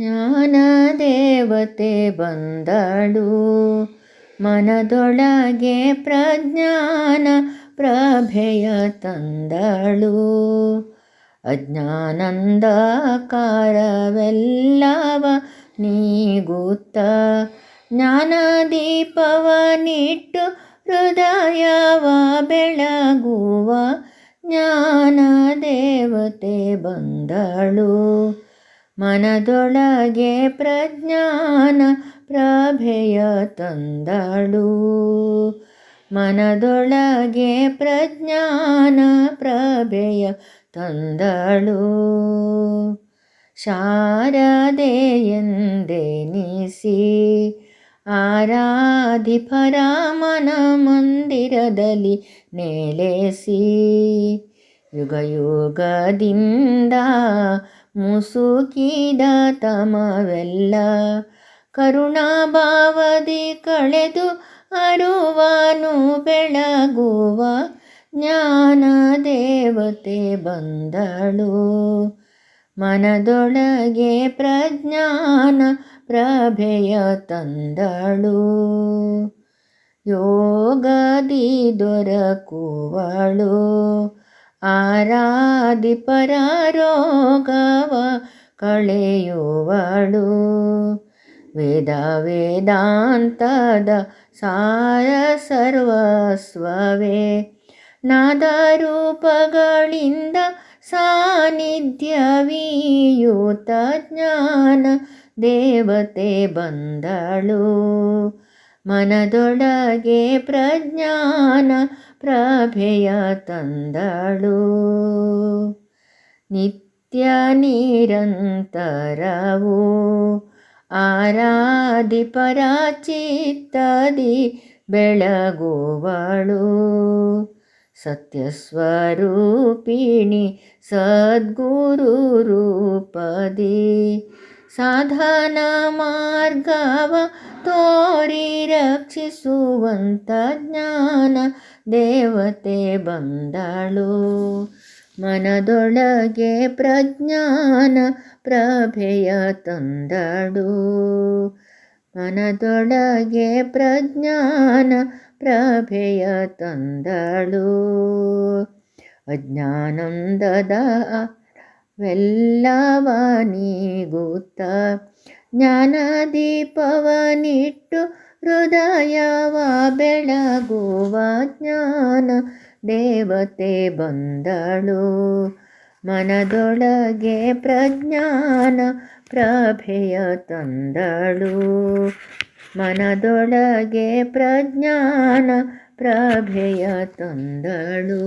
ಜ್ಞಾನ ದೇವತೆ ಬಂದಳು, ಮನದೊಳಗೆ ಪ್ರಜ್ಞಾನ ಪ್ರಭೆಯ ತಂದಳು. ಅಜ್ಞಾನಂದಕಾರವೆಲ್ಲವ ನೀಗುತ್ತ ಜ್ಞಾನ ದೀಪವನಿಟ್ಟು ಹೃದಯವ ಬೆಳಗುವ ಜ್ಞಾನ ದೇವತೆ ಬಂದಳು. ಮನದೊಳಗೆ ಪ್ರಜ್ಞಾನ ಪ್ರಭೆಯ ತಂದಳು. ಮನದೊಳಗೆ ಪ್ರಜ್ಞಾನ ಪ್ರಭೆಯ ತಂದಳು. ಶಾರದೆಯೆಂದೆನಿಸಿ ಆರಾಧಿಪರ ಮನ ಮಂದಿರದಲ್ಲಿ ನೆಲೆಸಿ ಯುಗಯುಗದಿಂದ ಮುಸುಕಿದ ತಮವೆಲ್ಲ ಕರುಣಾಭಾವದಿ ಕಳೆದು ಅರುವನು ಬೆಳಗುವ ಜ್ಞಾನ ದೇವತೆ ಬಂದಳು. ಮನದೊಳಗೆ ಪ್ರಜ್ಞಾನ ಪ್ರಭೆಯ ತಂದಳು. ಯೋಗದಿ ದೊರಕುವಳು ಆರಾಧಿಪರ ರೋಗವ ಕಳೆಯುವಳು. ವೇದ ವೇದಾಂತದ ಸಾರ ಸರ್ವಸ್ವವೇ ನಾದರೂಪಗಳಿಂದ ಸಾನ್ನಿಧ್ಯವೀಯೂತ ಜ್ಞಾನ ದೇವತೆ ಬಂದಳು. ಮನದೊಳಗೆ ಪ್ರಜ್ಞಾನ ಪ್ರಭೆಯ ತಂದಳು. ನಿತ್ಯ ನಿರಂತರವು ಆರಾಧಿಪರ ಚಿತ್ತದಿ ಬೆಳಗುವಳು. ಸತ್ಯಸ್ವರೂಪಿಣಿ ಸದ್ಗುರು ರೂಪದಿ ಸಾಧನ ಮಾರ್ಗವ ತೋರಿ ರಕ್ಷಿಸುವಂತ ಜ್ಞಾನ ದೇವತೆ ಬಂದಳು. ಮನದೊಳಗೆ ಪ್ರಜ್ಞಾನ ಪ್ರಭೆಯ ತಂದಳು. ಮನದೊಳಗೆ ಪ್ರಜ್ಞಾನ ಪ್ರಭೆಯ ತಂದಳು. ಅಜ್ಞಾನಂದದ ವೆಲ್ಲವ ನೀಗುತ್ತ ಜ್ಞಾನ ದೀಪವನಿಟ್ಟು ಹೃದಯವ ಬೆಳಗುವ ಜ್ಞಾನ ದೇವತೆ ಬಂದಳು. ಮನದೊಳಗೆ ಪ್ರಜ್ಞಾನ ಪ್ರಭೆಯ ತಂದಳು. ಮನದೊಳಗೆ ಪ್ರಜ್ಞಾನ ಪ್ರಭೆಯ ತಂದಳು.